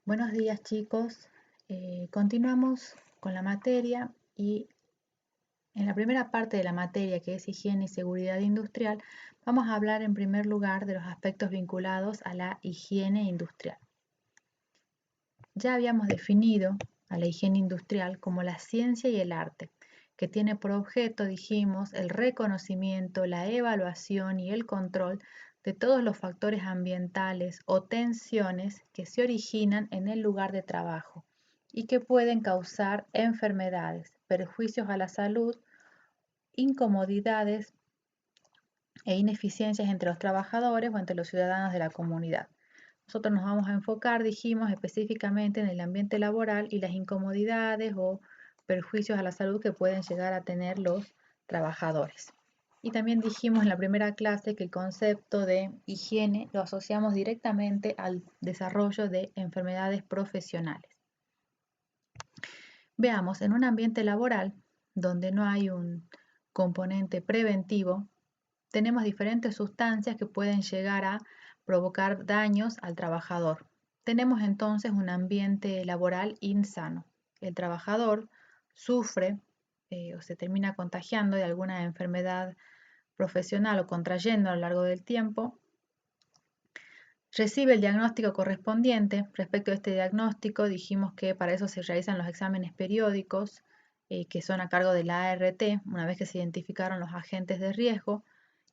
Buenos días chicos. Continuamos con la materia y en la primera parte de la materia, que es higiene y seguridad industrial, vamos a hablar en primer lugar de los aspectos vinculados a la higiene industrial. Ya habíamos definido a la higiene industrial como la ciencia y el arte, que tiene por objeto, dijimos, el reconocimiento, la evaluación y el control de todos los factores ambientales o tensiones que se originan en el lugar de trabajo y que pueden causar enfermedades, perjuicios a la salud, incomodidades e ineficiencias entre los trabajadores o entre los ciudadanos de la comunidad. Nosotros nos vamos a enfocar, dijimos, específicamente en el ambiente laboral y las incomodidades o perjuicios a la salud que pueden llegar a tener los trabajadores. Y también dijimos en la primera clase que el concepto de higiene lo asociamos directamente al desarrollo de enfermedades profesionales. Veamos, en un ambiente laboral donde no hay un componente preventivo, tenemos diferentes sustancias que pueden llegar a provocar daños al trabajador. Tenemos entonces un ambiente laboral insano. El trabajador sufre o se termina contagiando de alguna enfermedad profesional o contrayendo a lo largo del tiempo. Recibe el diagnóstico correspondiente. Respecto a este diagnóstico, dijimos que para eso se realizan los exámenes periódicos que son a cargo de la ART, una vez que se identificaron los agentes de riesgo.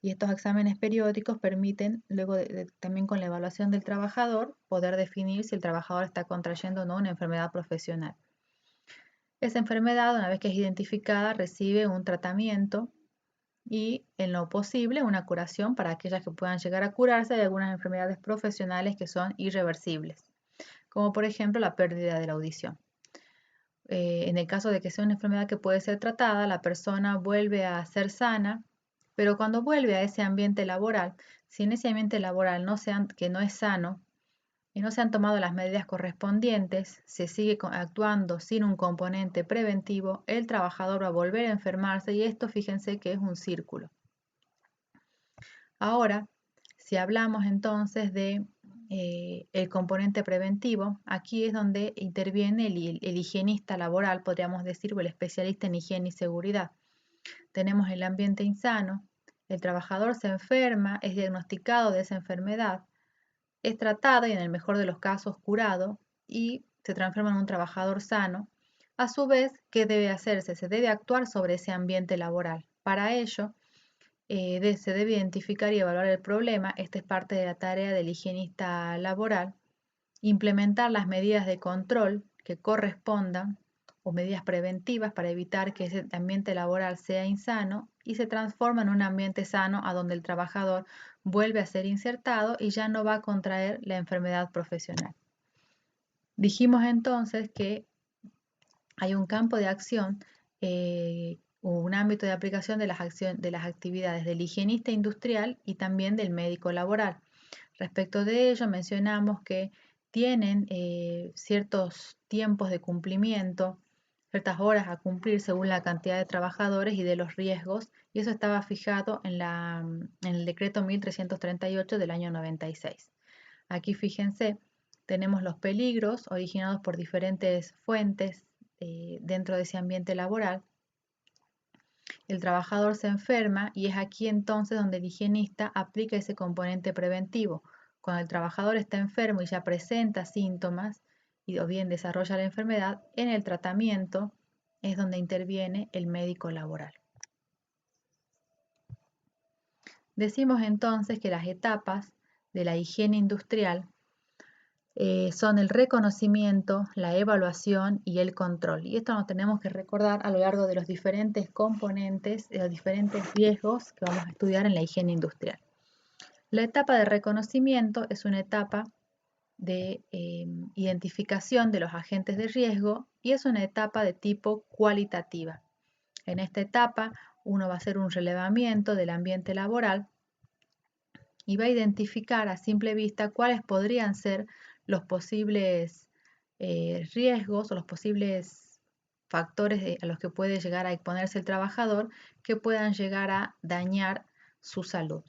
Y estos exámenes periódicos permiten, luego también con la evaluación del trabajador, poder definir si el trabajador está contrayendo o no una enfermedad profesional. Esa enfermedad, una vez que es identificada, recibe un tratamiento y, en lo posible, una curación para aquellas que puedan llegar a curarse de algunas enfermedades profesionales que son irreversibles, como por ejemplo la pérdida de la audición. En el caso de que sea una enfermedad que puede ser tratada, la persona vuelve a ser sana, pero cuando vuelve a ese ambiente laboral, si en ese ambiente laboral que no es sano y no se han tomado las medidas correspondientes, se sigue actuando sin un componente preventivo, el trabajador va a volver a enfermarse y esto, fíjense que es un círculo. Ahora, si hablamos entonces de el componente preventivo, aquí es donde interviene el higienista laboral, podríamos decir, o el especialista en higiene y seguridad. Tenemos el ambiente insano, el trabajador se enferma, es diagnosticado de esa enfermedad, es tratado y en el mejor de los casos curado y se transforma en un trabajador sano. A su vez, ¿qué debe hacerse? Se debe actuar sobre ese ambiente laboral. Para ello, se debe identificar y evaluar el problema. Esta es parte de la tarea del higienista laboral. Implementar las medidas de control que correspondan o medidas preventivas para evitar que ese ambiente laboral sea insano y se transforma en un ambiente sano a donde el trabajador vuelve a ser insertado y ya no va a contraer la enfermedad profesional. Dijimos entonces que hay un campo de acción o un ámbito de aplicación de las actividades del higienista industrial y también del médico laboral. Respecto de ello, mencionamos que tienen ciertos tiempos de cumplimiento, ciertas horas a cumplir según la cantidad de trabajadores y de los riesgos, y eso estaba fijado en el decreto 1338 del año 96. Aquí fíjense, tenemos los peligros originados por diferentes fuentes dentro de ese ambiente laboral. El trabajador se enferma y es aquí entonces donde el higienista aplica ese componente preventivo. Cuando el trabajador está enfermo y ya presenta síntomas o bien desarrolla la enfermedad, en el tratamiento es donde interviene el médico laboral. Decimos entonces que las etapas de la higiene industrial son el reconocimiento, la evaluación y el control. Y esto nos tenemos que recordar a lo largo de los diferentes componentes, de los diferentes riesgos que vamos a estudiar en la higiene industrial. La etapa de reconocimiento es una etapa de identificación de los agentes de riesgo y es una etapa de tipo cualitativa. En esta etapa uno va a hacer un relevamiento del ambiente laboral y va a identificar a simple vista cuáles podrían ser los posibles riesgos o los posibles factores a los que puede llegar a exponerse el trabajador que puedan llegar a dañar su salud.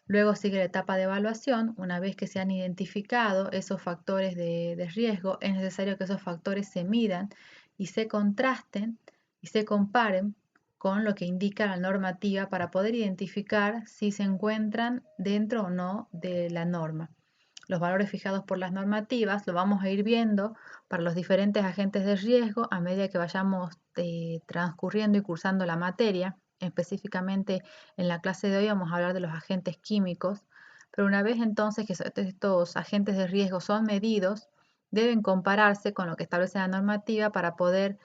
Luego sigue la etapa de evaluación. Una vez que se han identificado esos factores de riesgo, es necesario que esos factores se midan y se contrasten y se comparen con lo que indica la normativa para poder identificar si se encuentran dentro o no de la norma. Los valores fijados por las normativas lo vamos a ir viendo para los diferentes agentes de riesgo a medida que vayamos transcurriendo y cursando la materia. Específicamente en la clase de hoy vamos a hablar de los agentes químicos, pero una vez entonces que estos agentes de riesgo son medidos, deben compararse con lo que establece la normativa para poder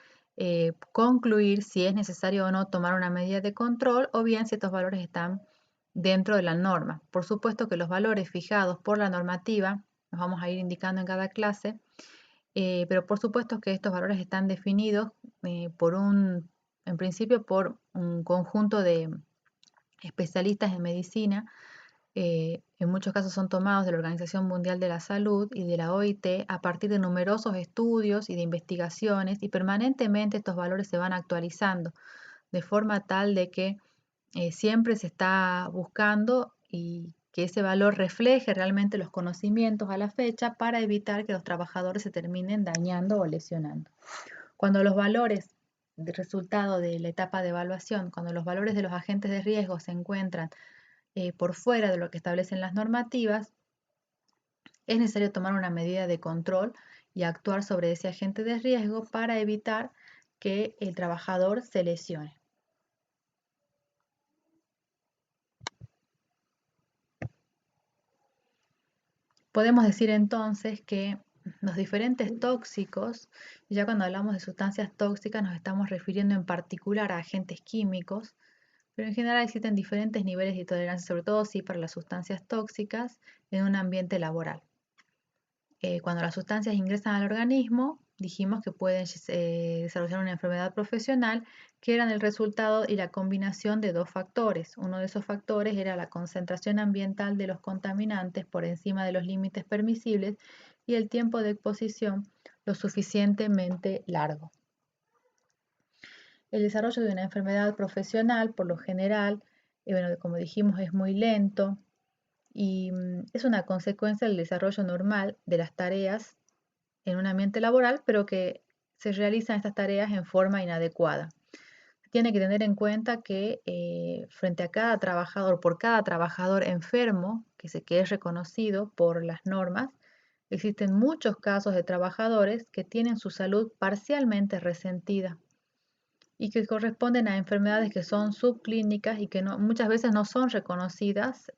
concluir si es necesario o no tomar una medida de control o bien si estos valores están dentro de la norma. Por supuesto que los valores fijados por la normativa los vamos a ir indicando en cada clase, pero por supuesto que estos valores están definidos en principio por un conjunto de especialistas en medicina. En muchos casos son tomados de la Organización Mundial de la Salud y de la OIT a partir de numerosos estudios y de investigaciones, y permanentemente estos valores se van actualizando de forma tal de que siempre se está buscando y que ese valor refleje realmente los conocimientos a la fecha para evitar que los trabajadores se terminen dañando o lesionando. Cuando los valores de resultado de la etapa de evaluación, cuando los valores de los agentes de riesgo se encuentran por fuera de lo que establecen las normativas, es necesario tomar una medida de control y actuar sobre ese agente de riesgo para evitar que el trabajador se lesione. Podemos decir entonces que los diferentes tóxicos, ya cuando hablamos de sustancias tóxicas nos estamos refiriendo en particular a agentes químicos, pero en general existen diferentes niveles de tolerancia, sobre todo sí para las sustancias tóxicas en un ambiente laboral. Cuando las sustancias ingresan al organismo, dijimos que pueden desarrollar una enfermedad profesional que eran el resultado y la combinación de dos factores. Uno de esos factores era la concentración ambiental de los contaminantes por encima de los límites permisibles y el tiempo de exposición lo suficientemente largo. El desarrollo de una enfermedad profesional, por lo general, bueno, como dijimos, es muy lento, y es una consecuencia del desarrollo normal de las tareas en un ambiente laboral, pero que se realizan estas tareas en forma inadecuada. Tiene que tener en cuenta que frente a cada trabajador, por cada trabajador enfermo que es reconocido por las normas, existen muchos casos de trabajadores que tienen su salud parcialmente resentida y que corresponden a enfermedades que son subclínicas y que muchas veces no son reconocidas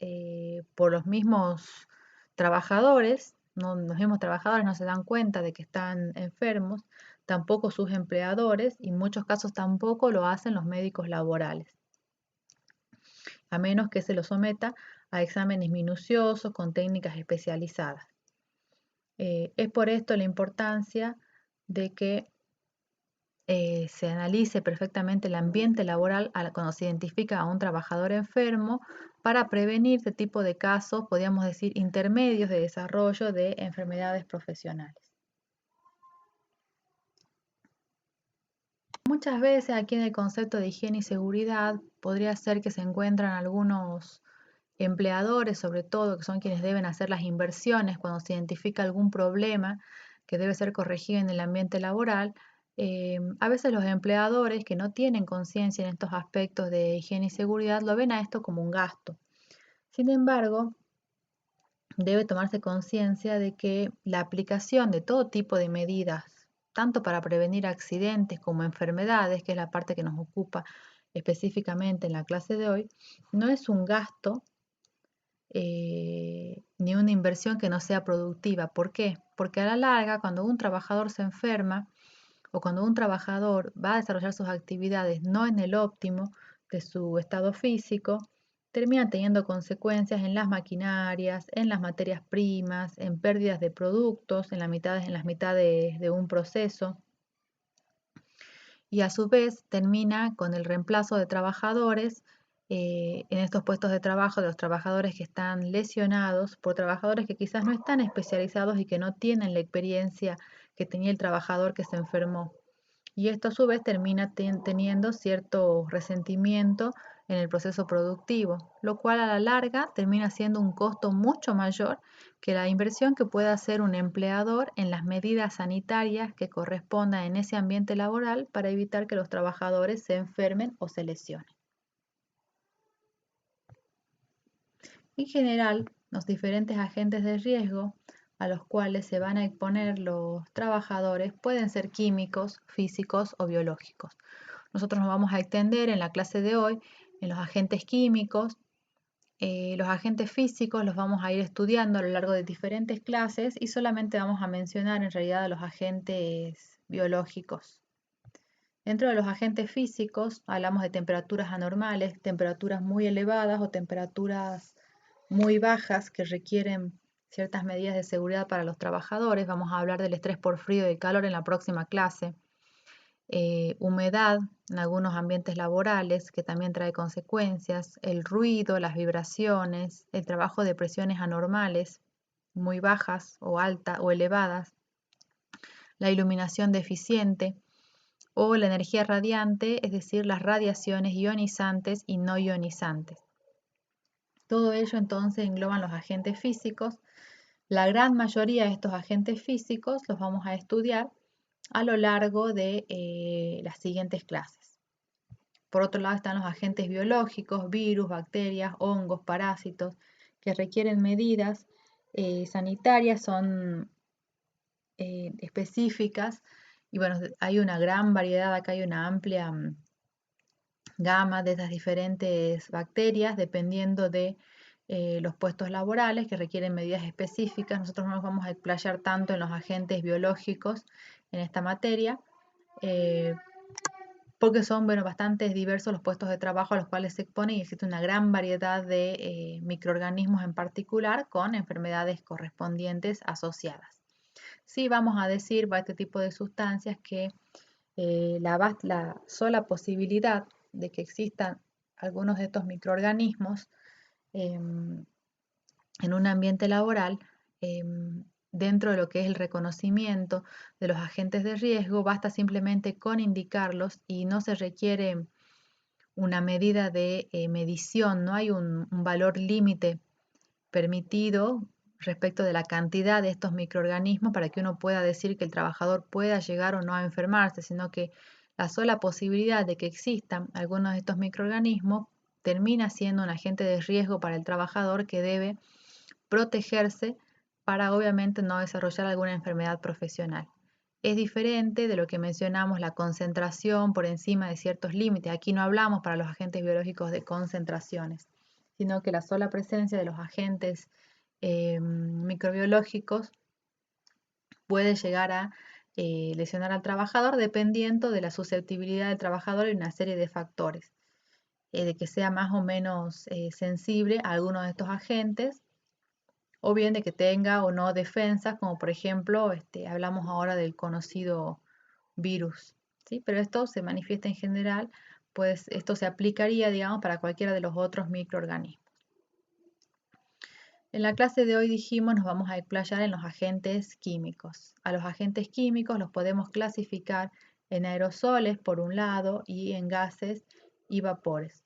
por los mismos trabajadores. Los mismos trabajadores no se dan cuenta de que están enfermos, tampoco sus empleadores y en muchos casos tampoco lo hacen los médicos laborales, a menos que se los someta a exámenes minuciosos con técnicas especializadas. Es por esto la importancia de que se analice perfectamente el ambiente laboral cuando se identifica a un trabajador enfermo para prevenir este tipo de casos, podríamos decir, intermedios de desarrollo de enfermedades profesionales. Muchas veces aquí en el concepto de higiene y seguridad podría ser que se encuentran algunos empleadores, sobre todo, que son quienes deben hacer las inversiones cuando se identifica algún problema que debe ser corregido en el ambiente laboral. A veces los empleadores que no tienen conciencia en estos aspectos de higiene y seguridad lo ven a esto como un gasto. Sin embargo, debe tomarse conciencia de que la aplicación de todo tipo de medidas, tanto para prevenir accidentes como enfermedades, que es la parte que nos ocupa específicamente en la clase de hoy, no es un gasto ni una inversión que no sea productiva. ¿Por qué? Porque a la larga, cuando un trabajador se enferma o cuando un trabajador va a desarrollar sus actividades no en el óptimo de su estado físico, termina teniendo consecuencias en las maquinarias, en las materias primas, en pérdidas de productos, en las mitades de un proceso, y a su vez termina con el reemplazo de trabajadores en estos puestos de trabajo, de los trabajadores que están lesionados por trabajadores que quizás no están especializados y que no tienen la experiencia que tenía el trabajador que se enfermó. y esto a su vez termina teniendo cierto resentimiento en el proceso productivo, lo cual a la larga termina siendo un costo mucho mayor que la inversión que pueda hacer un empleador en las medidas sanitarias que correspondan en ese ambiente laboral para evitar que los trabajadores se enfermen o se lesionen. En general, los diferentes agentes de riesgo a los cuales se van a exponer los trabajadores pueden ser químicos, físicos o biológicos. Nosotros nos vamos a extender en la clase de hoy en los agentes químicos. Los agentes físicos los vamos a ir estudiando a lo largo de diferentes clases y solamente vamos a mencionar en realidad a los agentes biológicos. Dentro de los agentes físicos hablamos de temperaturas anormales, temperaturas muy elevadas o temperaturas muy bajas que requieren ciertas medidas de seguridad para los trabajadores. Vamos a hablar del estrés por frío y calor en la próxima clase. Humedad en algunos ambientes laborales que también trae consecuencias, el ruido, las vibraciones, el trabajo de presiones anormales, muy bajas o altas o elevadas, la iluminación deficiente o la energía radiante, es decir, las radiaciones ionizantes y no ionizantes. Todo ello entonces engloban los agentes físicos. La gran mayoría de estos agentes físicos los vamos a estudiar a lo largo de las siguientes clases. Por otro lado están los agentes biológicos, virus, bacterias, hongos, parásitos, que requieren medidas sanitarias, son específicas y bueno, hay una gran variedad, acá hay una amplia gama de esas diferentes bacterias dependiendo de los puestos laborales que requieren medidas específicas. Nosotros no nos vamos a explayar tanto en los agentes biológicos en esta materia, porque son bastante diversos los puestos de trabajo a los cuales se expone y existe una gran variedad de microorganismos en particular con enfermedades correspondientes asociadas. Sí vamos a decir para este tipo de sustancias que la sola posibilidad de que existan algunos de estos microorganismos en un ambiente laboral, dentro de lo que es el reconocimiento de los agentes de riesgo, basta simplemente con indicarlos y no se requiere una medida de medición, no hay un valor límite permitido respecto de la cantidad de estos microorganismos para que uno pueda decir que el trabajador pueda llegar o no a enfermarse, sino que la sola posibilidad de que existan algunos de estos microorganismos termina siendo un agente de riesgo para el trabajador que debe protegerse para obviamente no desarrollar alguna enfermedad profesional. Es diferente de lo que mencionamos, la concentración por encima de ciertos límites. Aquí no hablamos para los agentes biológicos de concentraciones, sino que la sola presencia de los agentes microbiológicos puede llegar a lesionar al trabajador dependiendo de la susceptibilidad del trabajador y una serie de factores, de que sea más o menos sensible a alguno de estos agentes, o bien de que tenga o no defensas, como por ejemplo, hablamos ahora del conocido virus, ¿sí? Pero esto se manifiesta en general, pues esto se aplicaría, digamos, para cualquiera de los otros microorganismos. En la clase de hoy dijimos nos vamos a explayar en los agentes químicos. A los agentes químicos los podemos clasificar en aerosoles por un lado y en gases y vapores.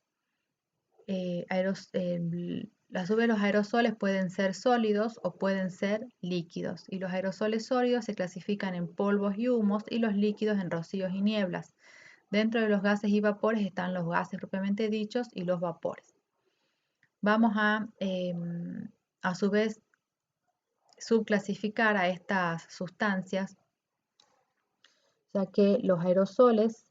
A su vez los aerosoles pueden ser sólidos o pueden ser líquidos y los aerosoles sólidos se clasifican en polvos y humos y los líquidos en rocíos y nieblas. Dentro de los gases y vapores están los gases propiamente dichos y los vapores. Vamos a su vez subclasificar a estas sustancias, ya que los aerosoles,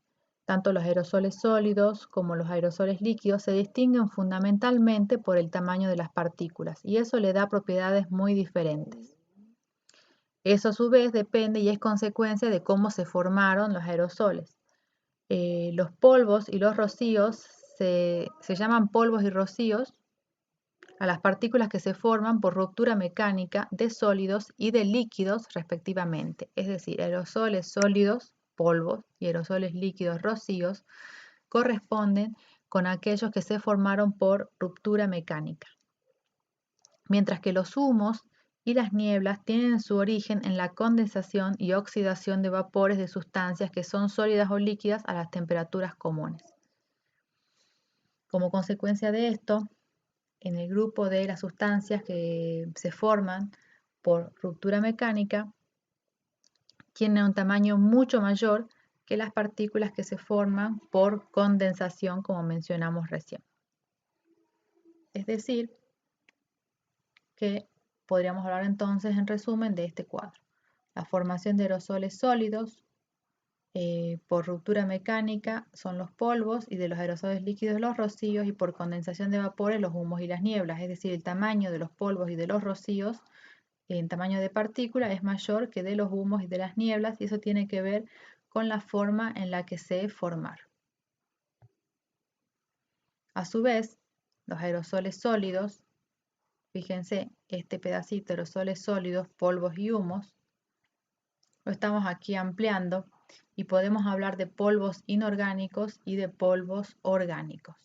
tanto los aerosoles sólidos como los aerosoles líquidos, se distinguen fundamentalmente por el tamaño de las partículas y eso le da propiedades muy diferentes. Eso a su vez depende y es consecuencia de cómo se formaron los aerosoles. Los polvos y los rocíos se llaman polvos y rocíos a las partículas que se forman por ruptura mecánica de sólidos y de líquidos respectivamente, es decir, aerosoles sólidos, polvos, y aerosoles líquidos, rocíos, corresponden con aquellos que se formaron por ruptura mecánica. Mientras que los humos y las nieblas tienen su origen en la condensación y oxidación de vapores de sustancias que son sólidas o líquidas a las temperaturas comunes. Como consecuencia de esto, en el grupo de las sustancias que se forman por ruptura mecánica, tienen un tamaño mucho mayor que las partículas que se forman por condensación, como mencionamos recién. Es decir, que podríamos hablar entonces en resumen de este cuadro. La formación de aerosoles sólidos por ruptura mecánica son los polvos, y de los aerosoles líquidos los rocíos, y por condensación de vapores los humos y las nieblas. Es decir, el tamaño de los polvos y de los rocíos en tamaño de partícula es mayor que de los humos y de las nieblas, y eso tiene que ver con la forma en la que se formaron. A su vez, los aerosoles sólidos, fíjense, este pedacito, aerosoles sólidos, polvos y humos, lo estamos aquí ampliando y podemos hablar de polvos inorgánicos y de polvos orgánicos.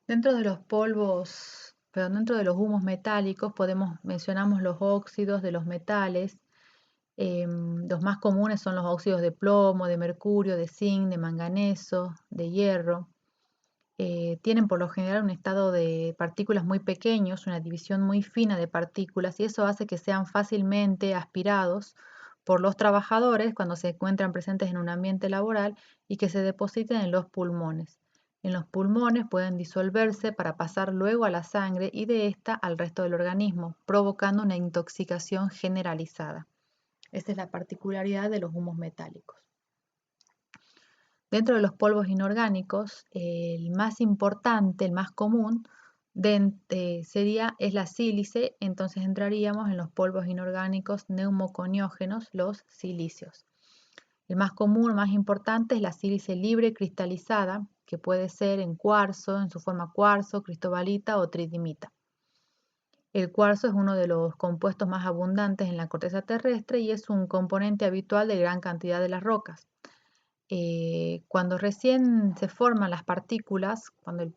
Dentro de los polvos, dentro de los humos metálicos mencionamos los óxidos de los metales. Los más comunes son los óxidos de plomo, de mercurio, de zinc, de manganeso, de hierro. Tienen por lo general un estado de partículas muy pequeños, una división muy fina de partículas, y eso hace que sean fácilmente aspirados por los trabajadores cuando se encuentran presentes en un ambiente laboral y que se depositen en los pulmones. En los pulmones pueden disolverse para pasar luego a la sangre y de esta al resto del organismo, provocando una intoxicación generalizada. Esta es la particularidad de los humos metálicos. Dentro de los polvos inorgánicos, el más importante, el más común, es la sílice. Entonces entraríamos en los polvos inorgánicos neumoconiógenos, los silicios. El más común, el más importante, es la sílice libre cristalizada, que puede ser en cuarzo, en su forma cuarzo, cristobalita o tridimita. El cuarzo es uno de los compuestos más abundantes en la corteza terrestre y es un componente habitual de gran cantidad de las rocas. Cuando recién se forman las partículas, cuando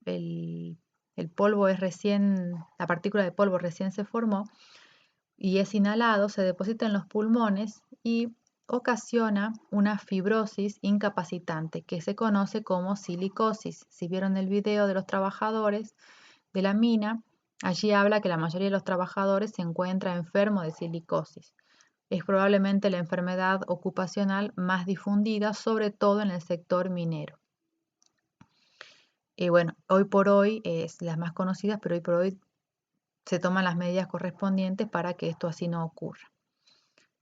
el polvo es la partícula de polvo recién se formó y es inhalado, se deposita en los pulmones y ocasiona una fibrosis incapacitante que se conoce como silicosis. Si vieron el video de los trabajadores de la mina, allí habla que la mayoría de los trabajadores se encuentra enfermo de silicosis. Es probablemente la enfermedad ocupacional más difundida, sobre todo en el sector minero. Bueno, hoy por hoy es las más conocidas, pero hoy por hoy se toman las medidas correspondientes para que esto así no ocurra.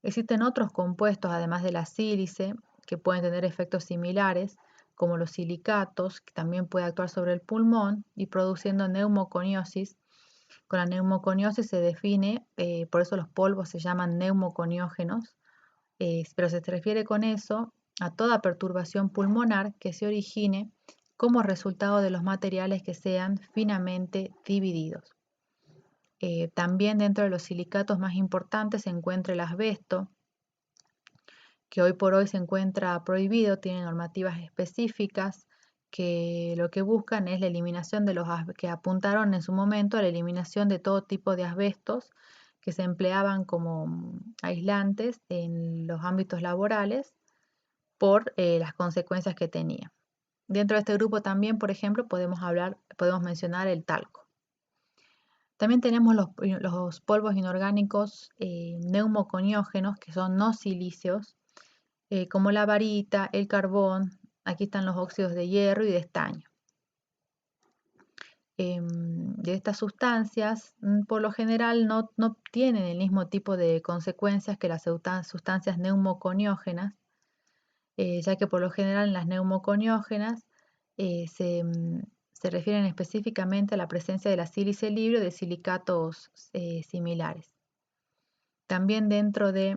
Existen otros compuestos, además de la sílice, que pueden tener efectos similares, como los silicatos, que también puede actuar sobre el pulmón y produciendo neumoconiosis. Con la neumoconiosis se define, por eso los polvos se llaman neumoconiógenos, pero se refiere con eso a toda perturbación pulmonar que se origine como resultado de los materiales que sean finamente divididos. También dentro de los silicatos más importantes se encuentra el asbesto, que hoy por hoy se encuentra prohibido, tiene normativas específicas que lo que buscan es la eliminación de que apuntaron en su momento a la eliminación de todo tipo de asbestos que se empleaban como aislantes en los ámbitos laborales por las consecuencias que tenía. Dentro de este grupo también, por ejemplo, podemos mencionar el talco. También tenemos los polvos inorgánicos neumoconiógenos, que son no silíceos, como la barita, el carbón. Aquí están los óxidos de hierro y de estaño. De estas sustancias, por lo general no tienen el mismo tipo de consecuencias que las sustancias neumoconiógenas, ya que por lo general en las neumoconiógenas se refieren específicamente a la presencia de la sílice libre o de silicatos similares. También dentro de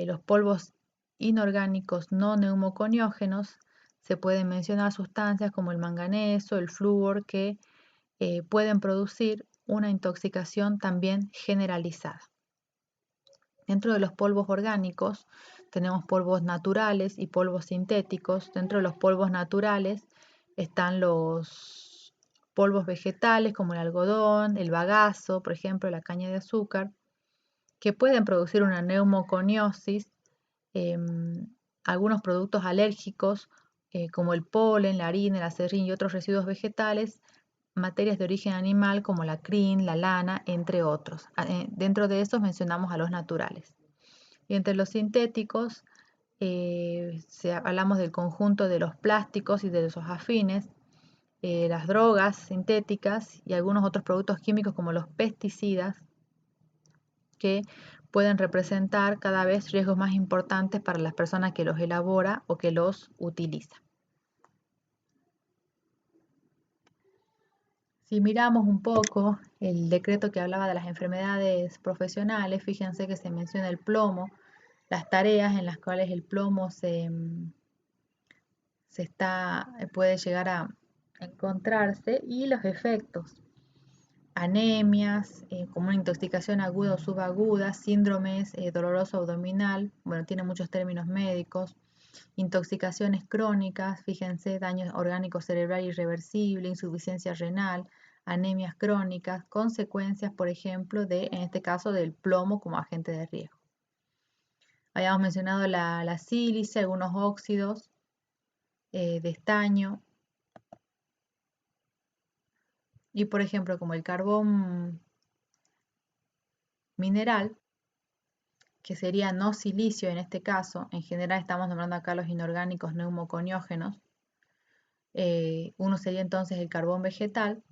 los polvos inorgánicos no neumoconiógenos se pueden mencionar sustancias como el manganeso, el flúor, que pueden producir una intoxicación también generalizada. Dentro de los polvos orgánicos tenemos polvos naturales y polvos sintéticos. Dentro de los polvos naturales están los polvos vegetales como el algodón, el bagazo, por ejemplo, la caña de azúcar, que pueden producir una neumoconiosis, algunos productos alérgicos como el polen, la harina, el acerrín y otros residuos vegetales, materias de origen animal como la crin, la lana, entre otros. Dentro de esos mencionamos a los naturales. Y entre los sintéticos hablamos del conjunto de los plásticos y de los afines, las drogas sintéticas y algunos otros productos químicos como los pesticidas que pueden representar cada vez riesgos más importantes para las personas que los elabora o que los utiliza. Si miramos un poco el decreto que hablaba de las enfermedades profesionales, fíjense que se menciona el plomo, las tareas en las cuales el plomo puede llegar a encontrarse y los efectos. Anemias, como una intoxicación aguda o subaguda, síndromes doloroso abdominal, bueno, tiene muchos términos médicos, intoxicaciones crónicas, fíjense, daño orgánico cerebral irreversible, insuficiencia renal, anemias crónicas, consecuencias, por ejemplo, en este caso, del plomo como agente de riesgo. Habíamos mencionado la sílice, algunos óxidos de estaño, y por ejemplo, como el carbón mineral, que sería no silicio en este caso, en general estamos nombrando acá los inorgánicos neumoconiógenos, uno sería entonces el carbón vegetal,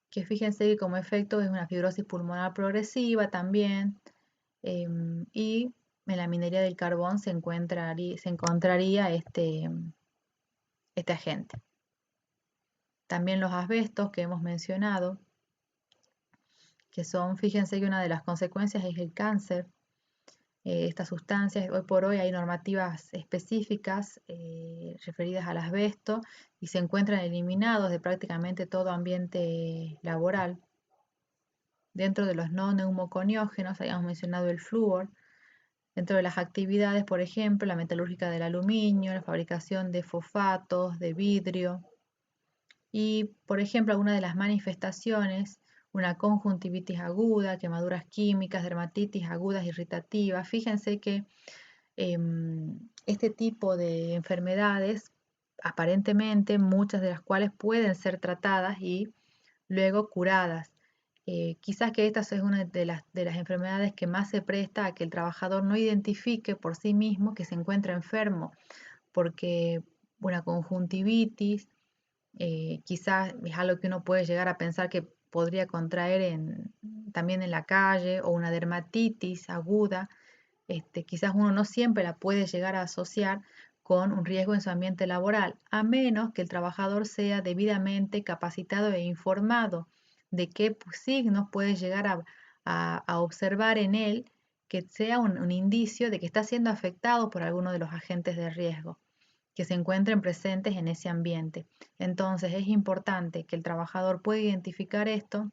que fíjense que como efecto es una fibrosis pulmonar progresiva también, y en la minería del carbón se encontraría este agente. También los asbestos que hemos mencionado, que son, fíjense que una de las consecuencias es el cáncer. Estas sustancias, hoy por hoy hay normativas específicas referidas al asbesto y se encuentran eliminados de prácticamente todo ambiente laboral. Dentro de los no neumoconiógenos, habíamos mencionado el flúor. Dentro de las actividades, por ejemplo, la metalúrgica del aluminio, la fabricación de fosfatos, de vidrio. Y, por ejemplo, algunas de las manifestaciones, una conjuntivitis aguda, quemaduras químicas, dermatitis agudas irritativas. Fíjense que este tipo de enfermedades, aparentemente muchas de las cuales pueden ser tratadas y luego curadas. Quizás que esta es una de las enfermedades que más se presta a que el trabajador no identifique por sí mismo que se encuentra enfermo, porque una conjuntivitis quizás es algo que uno puede llegar a pensar que podría contraer también en la calle, o una dermatitis aguda. Quizás uno no siempre la puede llegar a asociar con un riesgo en su ambiente laboral, a menos que el trabajador sea debidamente capacitado e informado de qué signos puede llegar a observar en él, que sea un indicio de que está siendo afectado por alguno de los agentes de riesgo que se encuentren presentes en ese ambiente. Entonces es importante que el trabajador pueda identificar esto.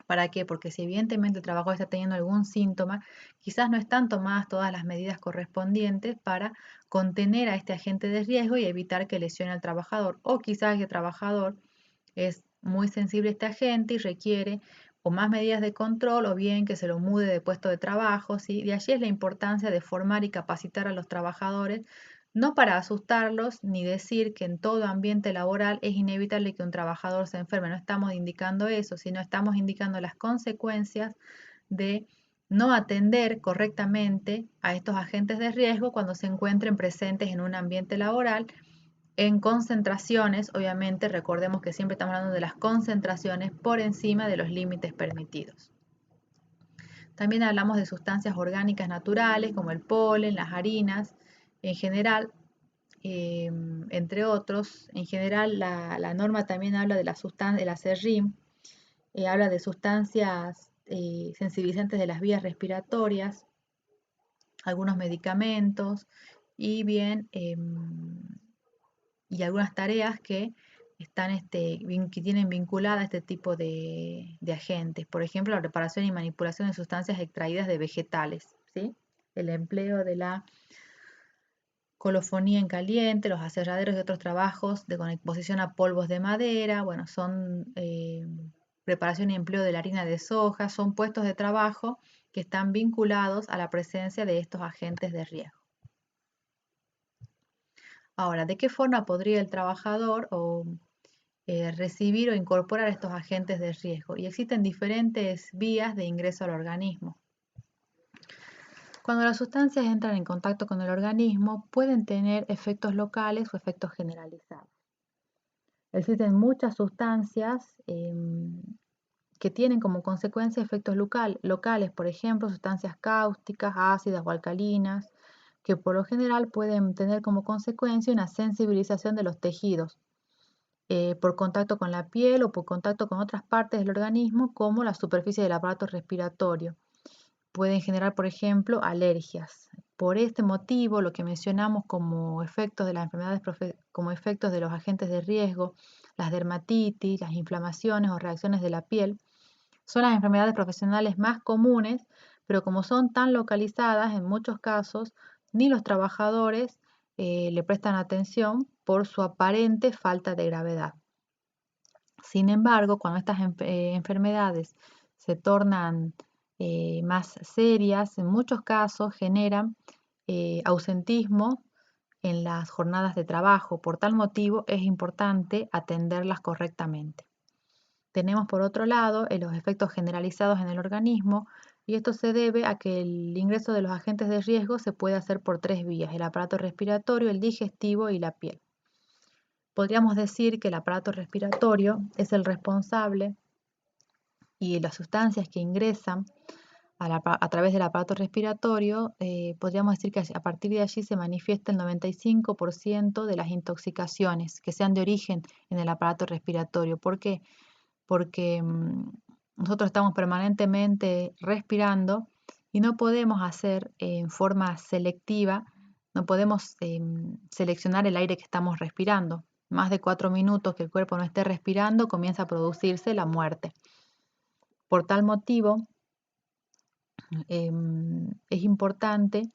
¿Para qué? Porque si evidentemente el trabajador está teniendo algún síntoma, quizás no están tomadas todas las medidas correspondientes para contener a este agente de riesgo y evitar que lesione al trabajador. O quizás el trabajador es muy sensible a este agente y requiere o más medidas de control o bien que se lo mude de puesto de trabajo, ¿sí? De allí es la importancia de formar y capacitar a los trabajadores, no para asustarlos ni decir que en todo ambiente laboral es inevitable que un trabajador se enferme. No estamos indicando eso, sino estamos indicando las consecuencias de no atender correctamente a estos agentes de riesgo cuando se encuentren presentes en un ambiente laboral en concentraciones. Obviamente, recordemos que siempre estamos hablando de las concentraciones por encima de los límites permitidos. También hablamos de sustancias orgánicas naturales como el polen, las harinas, en general, entre otros. En general, la norma también habla de la sustancia, el acerrín, habla de sustancias sensibilizantes de las vías respiratorias, algunos medicamentos y bien y algunas tareas que que tienen vinculada este tipo de agentes. Por ejemplo, la preparación y manipulación de sustancias extraídas de vegetales, ¿sí? El empleo de la colofonía en caliente, los aserraderos y otros trabajos con exposición a polvos de madera, bueno, son preparación y empleo de la harina de soja, son puestos de trabajo que están vinculados a la presencia de estos agentes de riesgo. Ahora, ¿de qué forma podría el trabajador recibir o incorporar estos agentes de riesgo? Y existen diferentes vías de ingreso al organismo. Cuando las sustancias entran en contacto con el organismo, pueden tener efectos locales o efectos generalizados. Existen muchas sustancias que tienen como consecuencia efectos locales, por ejemplo, sustancias cáusticas, ácidas o alcalinas, que por lo general pueden tener como consecuencia una sensibilización de los tejidos por contacto con la piel o por contacto con otras partes del organismo, como la superficie del aparato respiratorio. Pueden generar, por ejemplo, alergias. Por este motivo, lo que mencionamos como efectos de las enfermedades, como efectos de los agentes de riesgo, las dermatitis, las inflamaciones o reacciones de la piel, son las enfermedades profesionales más comunes, pero como son tan localizadas, en muchos casos, ni los trabajadores le prestan atención por su aparente falta de gravedad. Sin embargo, cuando estas enfermedades se tornan más serias, en muchos casos generan ausentismo en las jornadas de trabajo. Por tal motivo, es importante atenderlas correctamente. Tenemos por otro lado los efectos generalizados en el organismo, y esto se debe a que el ingreso de los agentes de riesgo se puede hacer por tres vías: el aparato respiratorio, el digestivo y la piel. Podríamos decir que el aparato respiratorio es el responsable, y las sustancias que ingresan a través del aparato respiratorio, podríamos decir que a partir de allí se manifiesta el 95% de las intoxicaciones que sean de origen en el aparato respiratorio. ¿Por qué? Porque nosotros estamos permanentemente respirando y no podemos hacer en forma selectiva, no podemos seleccionar el aire que estamos respirando. Más de 4 minutos que el cuerpo no esté respirando, comienza a producirse la muerte. Por tal motivo, es importante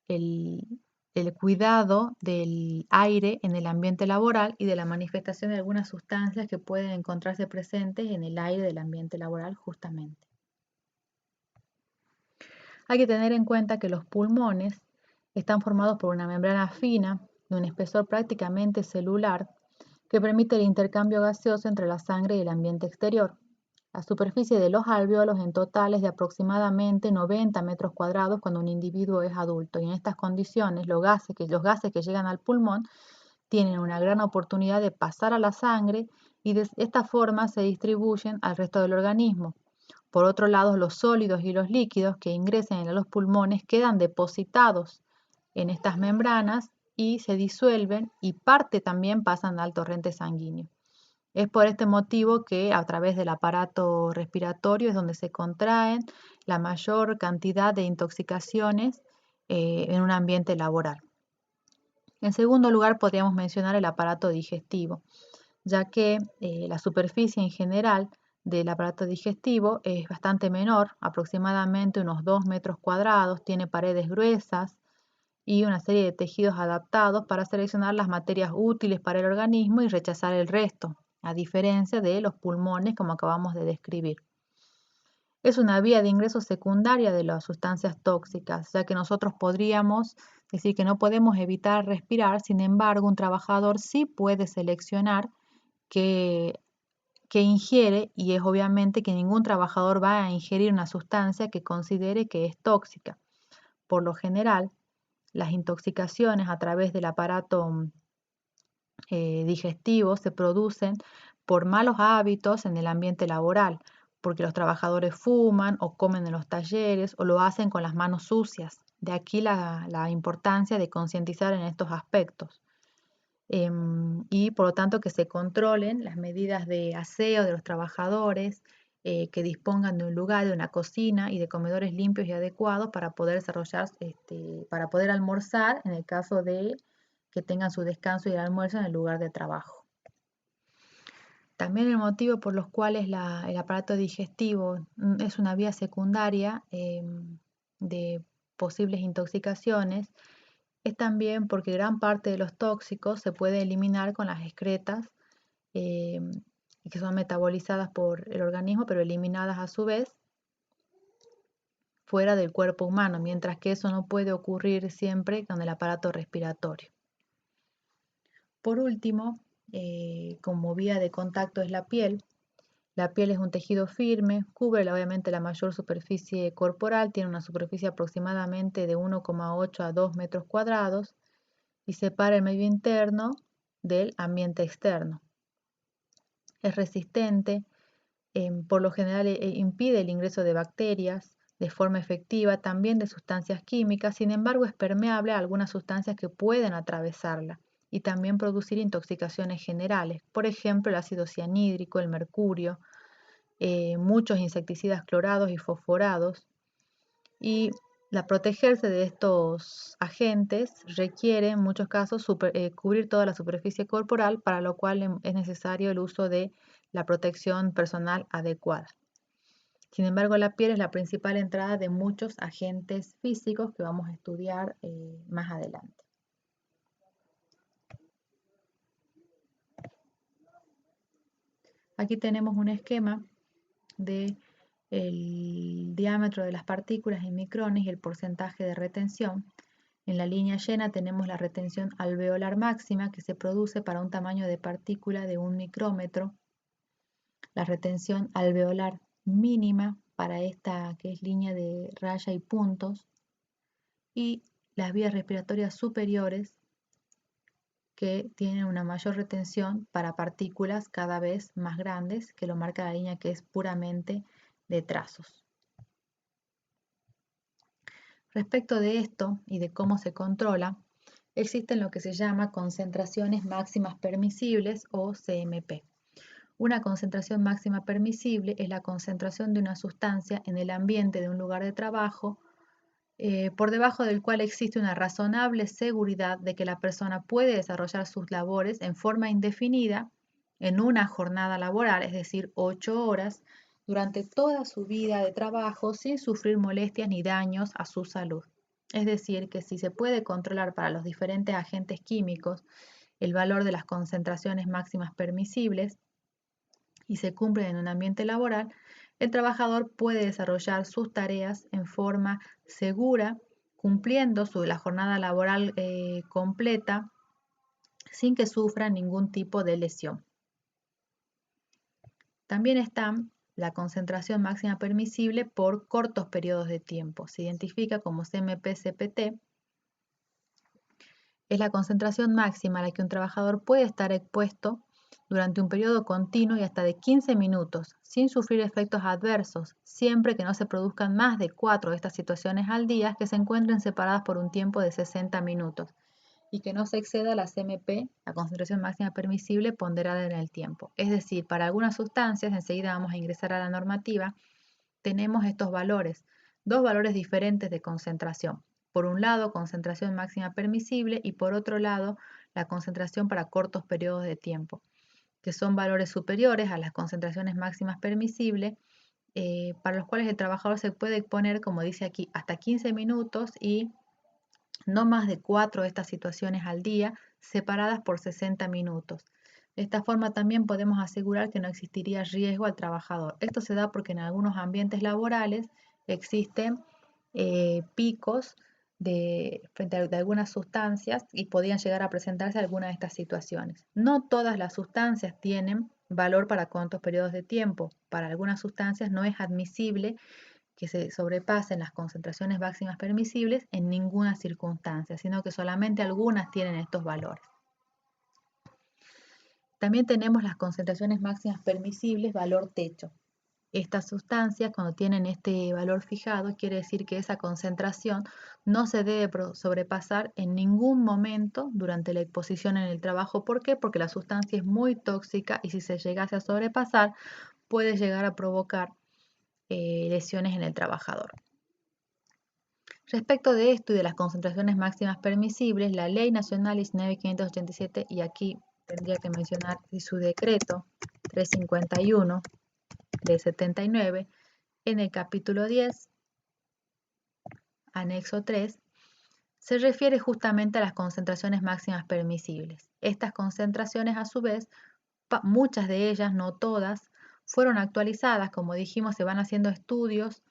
el cuidado del aire en el ambiente laboral y de la manifestación de algunas sustancias que pueden encontrarse presentes en el aire del ambiente laboral justamente. Hay que tener en cuenta que los pulmones están formados por una membrana fina de un espesor prácticamente celular que permite el intercambio gaseoso entre la sangre y el ambiente exterior. La superficie de los alvéolos en total es de aproximadamente 90 metros cuadrados cuando un individuo es adulto, y en estas condiciones los gases que llegan al pulmón tienen una gran oportunidad de pasar a la sangre y de esta forma se distribuyen al resto del organismo. Por otro lado, los sólidos y los líquidos que ingresen en los pulmones quedan depositados en estas membranas y se disuelven, y parte también pasan al torrente sanguíneo. Es por este motivo que a través del aparato respiratorio es donde se contraen la mayor cantidad de intoxicaciones en un ambiente laboral. En segundo lugar, podríamos mencionar el aparato digestivo, ya que la superficie en general del aparato digestivo es bastante menor, aproximadamente unos 2 metros cuadrados, tiene paredes gruesas y una serie de tejidos adaptados para seleccionar las materias útiles para el organismo y rechazar el resto, a diferencia de los pulmones, como acabamos de describir. Es una vía de ingreso secundaria de las sustancias tóxicas, ya que nosotros podríamos decir que no podemos evitar respirar. Sin embargo, un trabajador sí puede seleccionar qué ingiere, y es obviamente que ningún trabajador va a ingerir una sustancia que considere que es tóxica. Por lo general, las intoxicaciones a través del aparato digestivo se producen por malos hábitos en el ambiente laboral, porque los trabajadores fuman o comen en los talleres o lo hacen con las manos sucias. De aquí la importancia de concientizar en estos aspectos. Y por lo tanto que se controlen las medidas de aseo de los trabajadores, que dispongan de un lugar, de una cocina y de comedores limpios y adecuados para poder desarrollar, para poder almorzar en el caso de que tengan su descanso y el almuerzo en el lugar de trabajo. También el motivo por los cuales el aparato digestivo es una vía secundaria de posibles intoxicaciones es también porque gran parte de los tóxicos se puede eliminar con las excretas, que son metabolizadas por el organismo, pero eliminadas a su vez fuera del cuerpo humano, mientras que eso no puede ocurrir siempre con el aparato respiratorio. Por último, como vía de contacto es la piel. La piel es un tejido firme, cubre obviamente la mayor superficie corporal, tiene una superficie aproximadamente de 1,8 a 2 metros cuadrados y separa el medio interno del ambiente externo. Es resistente, por lo general impide el ingreso de bacterias de forma efectiva, también de sustancias químicas, sin embargo es permeable a algunas sustancias que pueden atravesarla y también producir intoxicaciones generales, por ejemplo el ácido cianhídrico, el mercurio, muchos insecticidas clorados y fosforados, y protegerse de estos agentes requiere en muchos casos cubrir toda la superficie corporal, para lo cual es necesario el uso de la protección personal adecuada. Sin embargo, la piel es la principal entrada de muchos agentes físicos que vamos a estudiar más adelante. Aquí tenemos un esquema de el diámetro de las partículas en micrones y el porcentaje de retención. En la línea llena tenemos la retención alveolar máxima, que se produce para un tamaño de partícula de 1 micrómetro. La retención alveolar mínima para esta que es línea de raya y puntos. Y las vías respiratorias superiores, que tienen una mayor retención para partículas cada vez más grandes, que lo marca la línea que es puramente de trazos. Respecto de esto y de cómo se controla, existen lo que se llama concentraciones máximas permisibles o CMP. Una concentración máxima permisible es la concentración de una sustancia en el ambiente de un lugar de trabajo, por debajo del cual existe una razonable seguridad de que la persona puede desarrollar sus labores en forma indefinida en una jornada laboral, es decir, 8 horas, durante toda su vida de trabajo sin sufrir molestias ni daños a su salud. Es decir, que si se puede controlar para los diferentes agentes químicos el valor de las concentraciones máximas permisibles y se cumplen en un ambiente laboral, el trabajador puede desarrollar sus tareas en forma segura, cumpliendo la jornada laboral completa sin que sufra ningún tipo de lesión. También está la concentración máxima permisible por cortos periodos de tiempo. Se identifica como CMP-CPT. Es la concentración máxima a la que un trabajador puede estar expuesto durante un periodo continuo y hasta de 15 minutos, sin sufrir efectos adversos, siempre que no se produzcan más de 4 de estas situaciones al día que se encuentren separadas por un tiempo de 60 minutos y que no se exceda la CMP, la concentración máxima permisible ponderada en el tiempo. Es decir, para algunas sustancias, enseguida vamos a ingresar a la normativa, tenemos estos valores, dos valores diferentes de concentración. Por un lado, concentración máxima permisible y por otro lado, la concentración para cortos periodos de tiempo, que son valores superiores a las concentraciones máximas permisibles, para los cuales el trabajador se puede exponer, como dice aquí, hasta 15 minutos y no más de 4 de estas situaciones al día, separadas por 60 minutos. De esta forma también podemos asegurar que no existiría riesgo al trabajador. Esto se da porque en algunos ambientes laborales existen picos frente a algunas sustancias y podían llegar a presentarse algunas de estas situaciones. No todas las sustancias tienen valor para cortos periodos de tiempo. Para algunas sustancias no es admisible que se sobrepasen las concentraciones máximas permisibles en ninguna circunstancia, sino que solamente algunas tienen estos valores. También tenemos las concentraciones máximas permisibles, valor techo. Estas sustancias, cuando tienen este valor fijado, quiere decir que esa concentración no se debe sobrepasar en ningún momento durante la exposición en el trabajo. ¿Por qué? Porque la sustancia es muy tóxica y si se llegase a sobrepasar, puede llegar a provocar lesiones en el trabajador. Respecto de esto y de las concentraciones máximas permisibles, la Ley Nacional 19.587, y aquí tendría que mencionar su decreto 351 de 79, en el capítulo 10, anexo 3, se refiere justamente a las concentraciones máximas permisibles. Estas concentraciones, a su vez, muchas de ellas, no todas, fueron actualizadas. Como dijimos, se van haciendo estudios,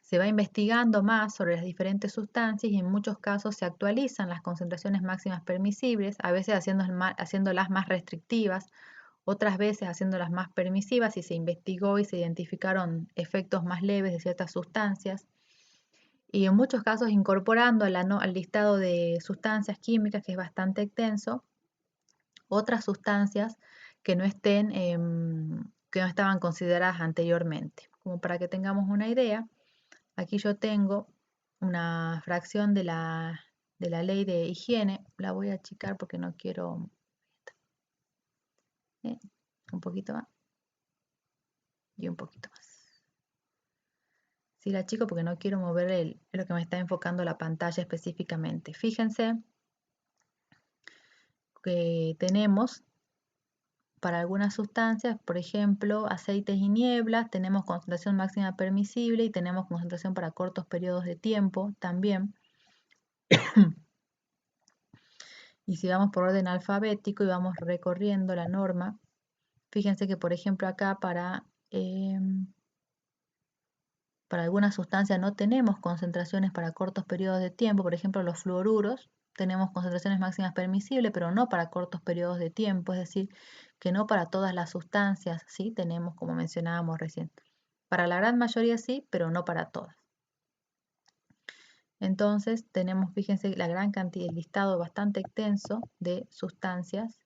se va investigando más sobre las diferentes sustancias y en muchos casos se actualizan las concentraciones máximas permisibles, a veces haciéndolas más restrictivas, otras veces haciéndolas más permisivas, y se investigó y se identificaron efectos más leves de ciertas sustancias, y en muchos casos incorporando al listado de sustancias químicas, que es bastante extenso, otras sustancias que no que no estaban consideradas anteriormente. Como para que tengamos una idea, aquí yo tengo una fracción de la ley de higiene. La voy a achicar porque no quiero... un poquito más y un poquito más. Sí, la achico porque no quiero mover lo que me está enfocando la pantalla específicamente. Fíjense que tenemos para algunas sustancias, por ejemplo, aceites y nieblas, tenemos concentración máxima permisible y tenemos concentración para cortos periodos de tiempo también. Y si vamos por orden alfabético y vamos recorriendo la norma, fíjense que, por ejemplo, acá para algunas sustancias no tenemos concentraciones para cortos periodos de tiempo. Por ejemplo, los fluoruros tenemos concentraciones máximas permisibles, pero no para cortos periodos de tiempo, es decir, que no para todas las sustancias, ¿sí? Tenemos, como mencionábamos recién. Para la gran mayoría sí, pero no para todas. Entonces tenemos, fíjense, la gran cantidad, el listado bastante extenso de sustancias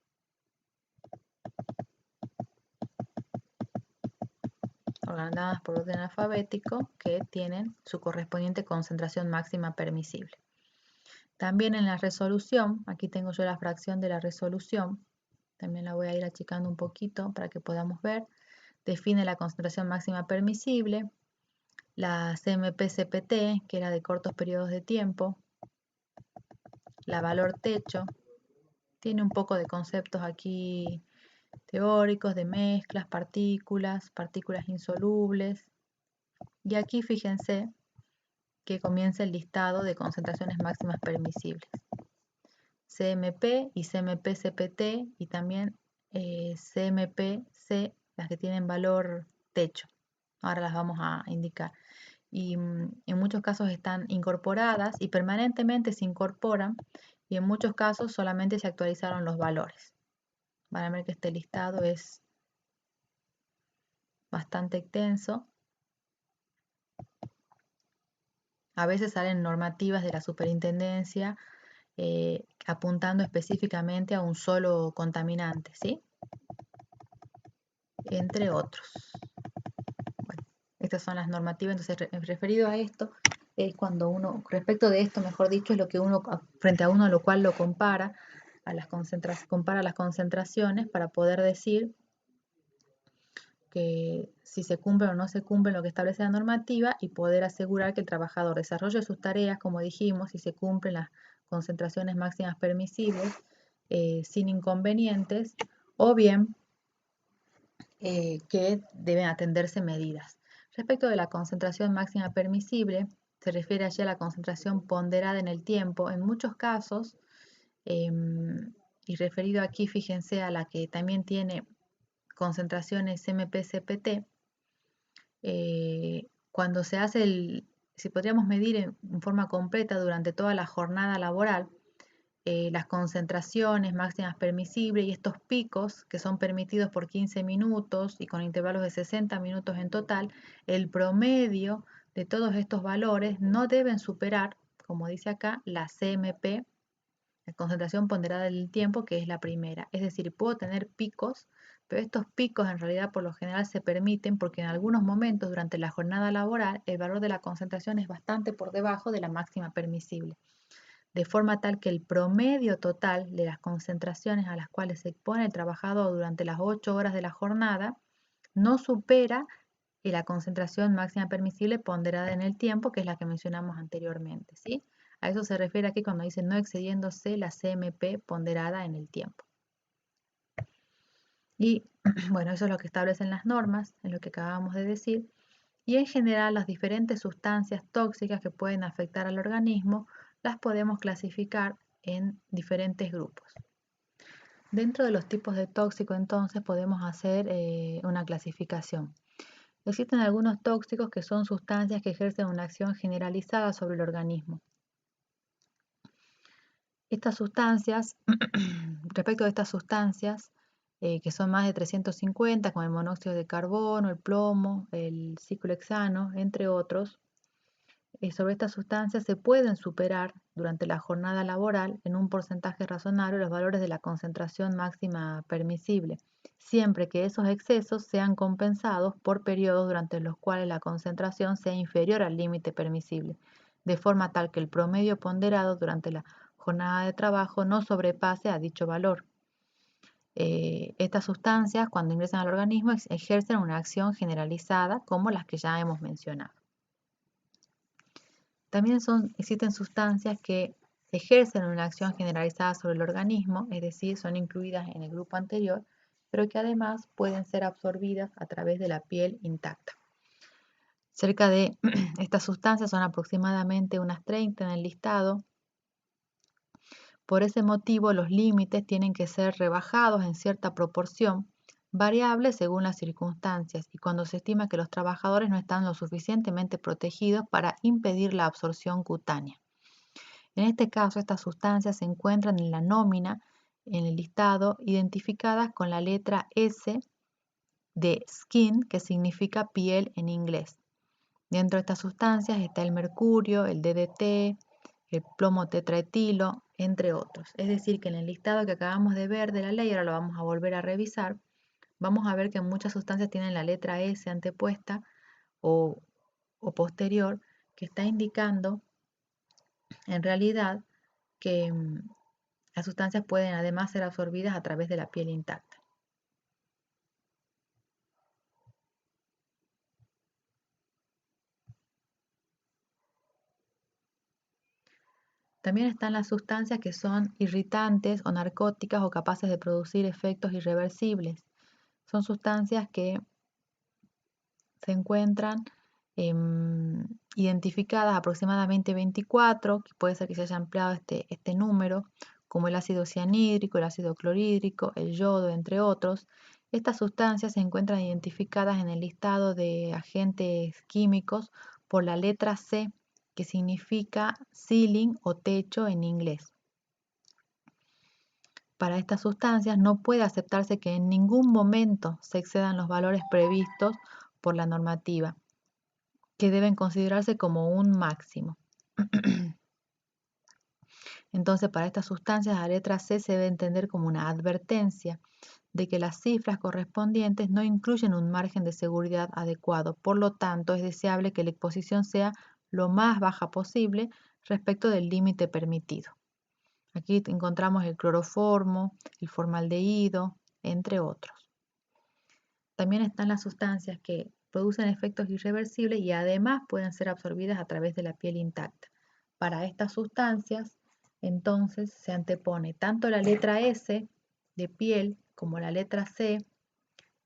ordenadas por orden alfabético que tienen su correspondiente concentración máxima permisible. También en la resolución, aquí tengo yo la fracción de la resolución, también la voy a ir achicando un poquito para que podamos ver. Define la concentración máxima permisible, la CMP-CPT, que era de cortos periodos de tiempo, la valor techo, tiene un poco de conceptos aquí teóricos de mezclas, partículas insolubles, y aquí fíjense que comienza el listado de concentraciones máximas permisibles. CMP y CMP-CPT y también CMP-C, las que tienen valor techo. Ahora las vamos a indicar. Y en muchos casos están incorporadas y permanentemente se incorporan, y en muchos casos solamente se actualizaron los valores. Van a ver que este listado es bastante extenso. A veces salen normativas de la superintendencia apuntando específicamente a un solo contaminante, ¿sí? Entre otros. Bueno, estas son las normativas. Entonces, referido a esto, es cuando uno, respecto de esto, mejor dicho, es lo que uno, frente a uno, a lo cual lo compara compara las concentraciones para poder decir que si se cumple o no se cumple lo que establece la normativa, y poder asegurar que el trabajador desarrolle sus tareas, como dijimos, si se cumplen las concentraciones máximas permisibles sin inconvenientes, o bien que deben atenderse medidas. Respecto de la concentración máxima permisible, se refiere allí a la concentración ponderada en el tiempo. En muchos casos, y referido aquí, fíjense, a la que también tiene concentraciones MP-CPT, cuando se hace si podríamos medir en forma completa durante toda la jornada laboral, las concentraciones máximas permisibles y estos picos que son permitidos por 15 minutos y con intervalos de 60 minutos en total, el promedio de todos estos valores no deben superar, como dice acá, la CMP, la concentración ponderada del tiempo, que es la primera. Es decir, puedo tener picos, pero estos picos en realidad por lo general se permiten porque en algunos momentos durante la jornada laboral el valor de la concentración es bastante por debajo de la máxima permisible, de forma tal que el promedio total de las concentraciones a las cuales se expone el trabajador durante las 8 horas de la jornada no supera la concentración máxima permisible ponderada en el tiempo, que es la que mencionamos anteriormente, ¿sí? A eso se refiere aquí cuando dice no excediéndose la CMP ponderada en el tiempo. Y bueno, eso es lo que establecen las normas, es lo que acabamos de decir. Y en general las diferentes sustancias tóxicas que pueden afectar al organismo las podemos clasificar en diferentes grupos. Dentro de los tipos de tóxico, entonces, podemos hacer una clasificación. Existen algunos tóxicos que son sustancias que ejercen una acción generalizada sobre el organismo. Estas sustancias, respecto de estas sustancias, que son más de 350, como el monóxido de carbono, el plomo, el ciclohexano, entre otros, sobre estas sustancias se pueden superar durante la jornada laboral en un porcentaje razonable los valores de la concentración máxima permisible, siempre que esos excesos sean compensados por periodos durante los cuales la concentración sea inferior al límite permisible, de forma tal que el promedio ponderado durante la jornada de trabajo no sobrepase a dicho valor. Estas sustancias, cuando ingresan al organismo, ejercen una acción generalizada como las que ya hemos mencionado. También existen sustancias que ejercen una acción generalizada sobre el organismo, es decir, son incluidas en el grupo anterior, pero que además pueden ser absorbidas a través de la piel intacta. Cerca de estas sustancias son aproximadamente unas 30 en el listado. Por ese motivo, los límites tienen que ser rebajados en cierta proporción, variable según las circunstancias y cuando se estima que los trabajadores no están lo suficientemente protegidos para impedir la absorción cutánea. En este caso, estas sustancias se encuentran en la nómina, en el listado, identificadas con la letra S de skin, que significa piel en inglés. Dentro de estas sustancias está el mercurio, el DDT, el plomo tetraetilo, entre otros. Es decir, que en el listado que acabamos de ver de la ley, ahora lo vamos a volver a revisar, vamos a ver que muchas sustancias tienen la letra S antepuesta o posterior, que está indicando en realidad que las sustancias pueden además ser absorbidas a través de la piel intacta. También están las sustancias que son irritantes o narcóticas o capaces de producir efectos irreversibles. Son sustancias que se encuentran identificadas aproximadamente 24, que puede ser que se haya ampliado este número, como el ácido cianhídrico, el ácido clorhídrico, el yodo, entre otros. Estas sustancias se encuentran identificadas en el listado de agentes químicos por la letra C, que significa ceiling o techo en inglés. Para estas sustancias no puede aceptarse que en ningún momento se excedan los valores previstos por la normativa, que deben considerarse como un máximo. Entonces, para estas sustancias, la letra C se debe entender como una advertencia de que las cifras correspondientes no incluyen un margen de seguridad adecuado. Por lo tanto, es deseable que la exposición sea lo más baja posible respecto del límite permitido. Aquí encontramos el cloroformo, el formaldehído, entre otros. También están las sustancias que producen efectos irreversibles y además pueden ser absorbidas a través de la piel intacta. Para estas sustancias, entonces, se antepone tanto la letra S de piel como la letra C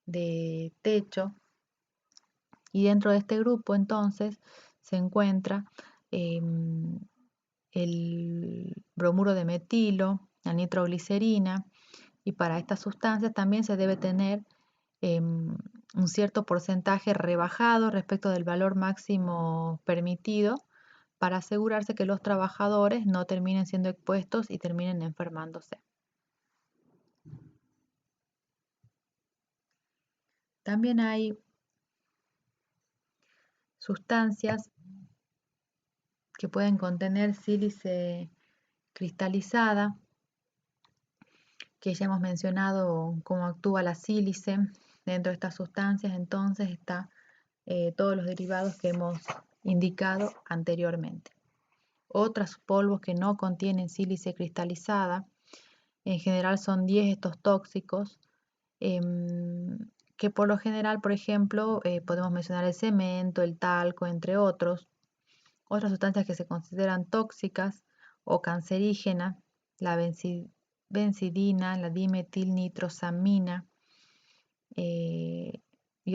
de techo, y dentro de este grupo, entonces, se encuentra el bromuro de metilo, la nitroglicerina, y para estas sustancias también se debe tener un cierto porcentaje rebajado respecto del valor máximo permitido para asegurarse que los trabajadores no terminen siendo expuestos y terminen enfermándose. También hay sustancias que pueden contener sílice cristalizada, que ya hemos mencionado cómo actúa la sílice. Dentro de estas sustancias entonces está todos los derivados que hemos indicado anteriormente. Otros polvos que no contienen sílice cristalizada, en general son 10 estos tóxicos, que por lo general, por ejemplo, podemos mencionar el cemento, el talco, entre otros. Otras sustancias que se consideran tóxicas o cancerígenas, la benzidina, la dimetilnitrosamina, y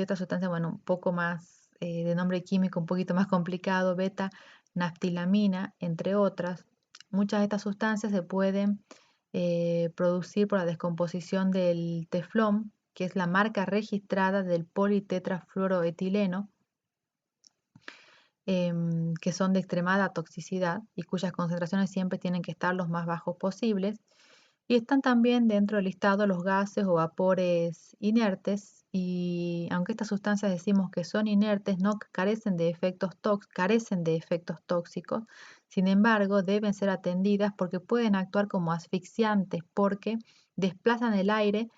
otras sustancias, bueno, un poco más de nombre químico, un poquito más complicado, beta-naftilamina, entre otras. Muchas de estas sustancias se pueden producir por la descomposición del teflón, que es la marca registrada del politetrafluoroetileno, que son de extremada toxicidad y cuyas concentraciones siempre tienen que estar los más bajos posibles. Y están también dentro del listado los gases o vapores inertes, y aunque estas sustancias decimos que son inertes, no carecen de efectos tóxicos, sin embargo deben ser atendidas porque pueden actuar como asfixiantes porque desplazan el aire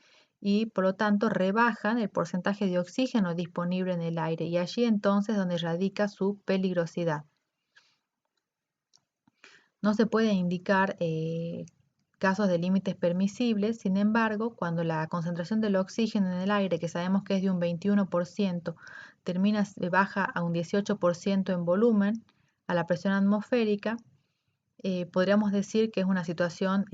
y por lo tanto rebajan el porcentaje de oxígeno disponible en el aire, y allí entonces donde radica su peligrosidad. No se puede indicar casos de límites permisibles, sin embargo, cuando la concentración del oxígeno en el aire, que sabemos que es de un 21%, baja a un 18% en volumen, a la presión atmosférica, podríamos decir que es una situación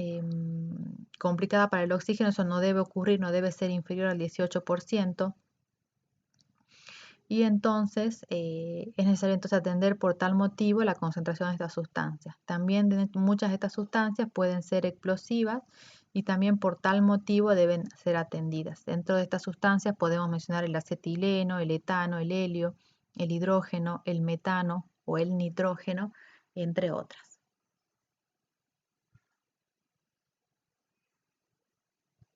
complicada para el oxígeno. Eso no debe ocurrir, no debe ser inferior al 18%. Y entonces es necesario entonces atender por tal motivo la concentración de estas sustancias. También muchas de estas sustancias pueden ser explosivas y también por tal motivo deben ser atendidas. Dentro de estas sustancias podemos mencionar el acetileno, el etano, el helio, el hidrógeno, el metano o el nitrógeno, entre otras.